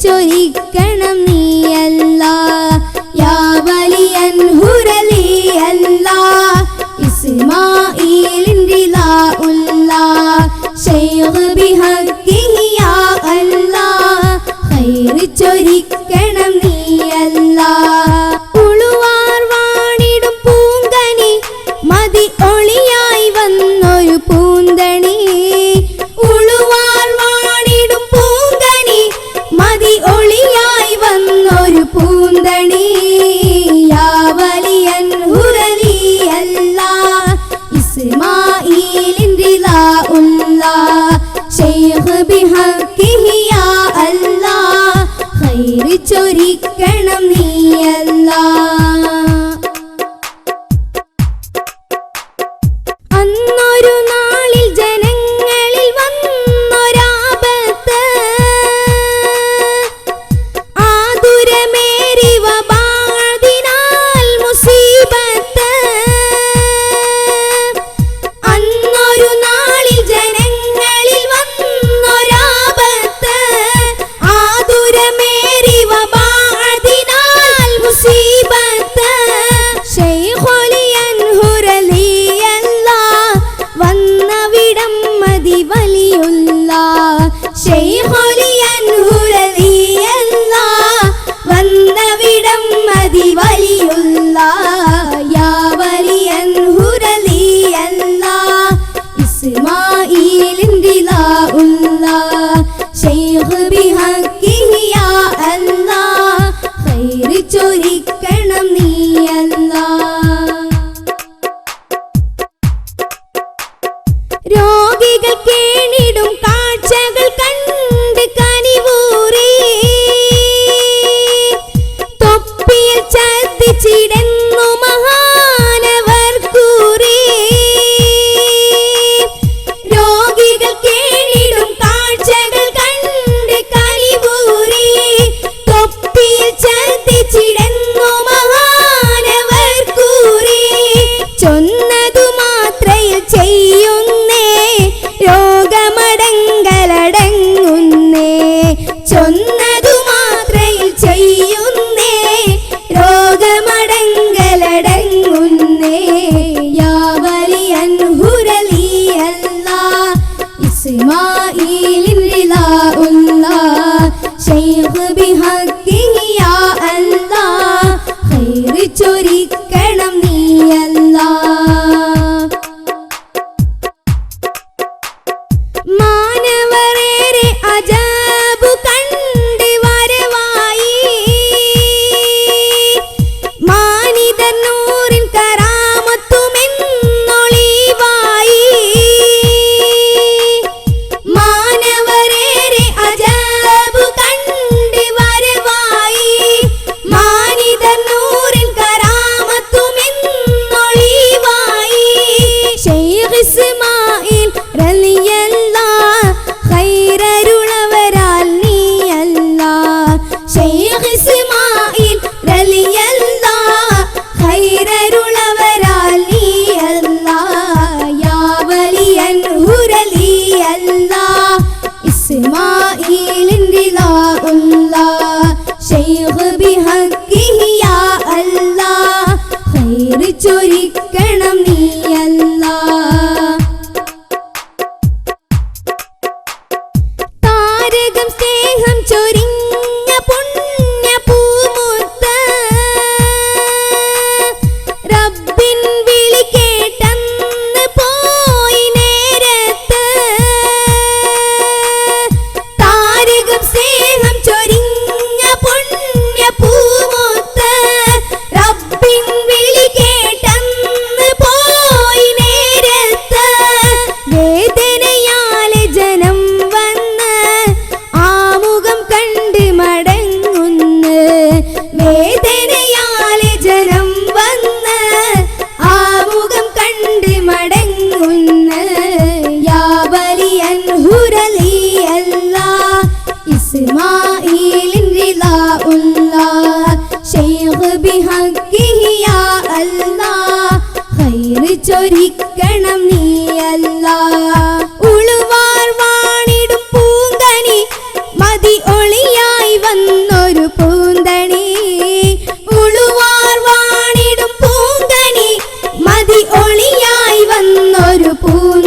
ചൊരിക്കണം നീയല്ല യാ വലിയൻ ഹുറലിയല്ല ഇസ്മാഈലിൻ്റെ ലാഉല്ല ശൈഖ് ബിഹഖിഹി യാ അല്ലാഹ് ഖൈർ ചൊരിക്കണം നീയല്ല ഉളുവാർ വാണിടും പൂങ്കനി മതി ഒളിയായി വന്നൊരു പൂന്തണി ഉളുവാർ വാണിടും പൂങ്കനി മതി ഒളിയായി വന്നൊരു പൂന്തണി യാ വലിയൻ ഹുറലിയല്ല ഇസ്മാഈലിൻ്റെ ലാഉല്ല ശൈഖ് ബിഹഖിഹി യാ അല്ലാഹ് ഖൈർ ചൊരിക്കണം നീയല്ല അന്നൊരു നാളിൽ ജനങ്ങളിൽ വന്നൊരാപത്ത് ആതുരമേറി വബാദിനാൽ മുസീബത്ത് അന്നൊരു നാളിൽ ജനങ്ങളിൽ വന്നൊരാപത്ത് ആതുരമേറി വബാദിനാൽ മുസീബത്ത് ശൈഖുലിയൻ ഹുറലിയല്ല വന്നവിടം മതി വലിയുള്ള ശൈഖുലിയൻ ഹുറലിയല്ല വന്നവിടം മതി വലിയുള്ള യാ വലിയൻ ഹുറലിയല്ല ഇസ്മാഈലിൻ്റെ ലാഉല്ല ശൈഖ് ബിഹഖിഹി യാ അല്ലാഹ് ഖൈർ ചൊരിക്കണം നീയല്ല രോഗികൾ കേണിടും കാഴ്ചകൾ കണ്ട് കനിവൂറി തൊപ്പിയിൽ ചതിച്ചിടുന്നു മഹാനവർ കൂറി രോഗികൾ കേണിടും കാഴ്ചകൾ കണ്ട് കനിവൂറി തൊപ്പിയിൽ ചതിച്ചിടുന്നു മഹാനവർ കൂറി ചൊന്നതു മാത്രയിൽ ചെയ്യുന്നേ രോഗമടങ്കലടങ്ങുന്നേ ചൊന്നതു മാത്രയിൽ ചെയ്യുന്നേ രോഗമടങ്കലടങ്ങുന്നേ യാ വലിയൻ ഹുറലിയല്ല ഇസ്മാഈലിൻ്റെ ലാഉല്ല ശൈഖ് ബിഹഖിഹി യാ അല്ലാഹ് ഖൈർ ചൊരിക്കണം നീയല്ല മാനവരേറെ അജാബു കണ്ട് വരവായി മാനിതർ നൂറിൻ കറാമത്തുമെന്നൊളിവായി മാനവരേറെ അജാബു കണ്ട് വരവായി മാനിതർ നൂറിൻ കറാമത്തുമെന്നൊളിവായി ശൈഖ് ഇസ്മാഈൽ റളിയല്ല ഖൈറരുളവരാൽ നീയല്ല ശൈഖ് ഇസ്മാഈൽ റളിയല്ല ഖൈറരുളവരാൽ നീയല്ല യാ വലിയൻ ഹുറലിയല്ല ഇസ്മാഈലിൻ്റെ ലാഉല്ല ശൈഖ് ബിഹഖിഹി യാ അല്ലാഹ് ഖൈർ ചൊരിക്കണം നീയല്ല താരകം സ്നേഹം ചൊരിഞ്ഞ പുണ്യ പൂമുത്ത് റബ്ബിൻ വിളി കേട്ടന്ന് പോയി നേരത്ത് താരകം സ്നേഹം ചൊരിഞ്ഞ പുണ്യ പൂമുത്ത് റബ്ബിൻ വിളി കേട്ടന്ന് പോയി നേരത്ത് വേദനയാലെ ജനം വന്ന് ആമുഖം കണ്ട് മടങ്ങുന്നു വേദനയാലെ ജനം വന്ന് ആമുഖം കണ്ട് മടങ്ങുന്നു യാ വലിയൻ ഹുറലിയല്ല ഇസ്മാഈലിൻ്റെ ലാഉല്ല ശൈഖ് ബിഹഖിഹി യാ അല്ലാഹ് ഖൈർ ചൊരിക്കണം നീയല്ല ഉളുവാർ വാണിടും പൂങ്കനി മതി ഒളിയായി വന്നൊരു പൂന്തണി ഉളുവാർ വാണിടും പൂങ്കനി മതി ഒളിയായി വന്നൊരു പൂന്തണി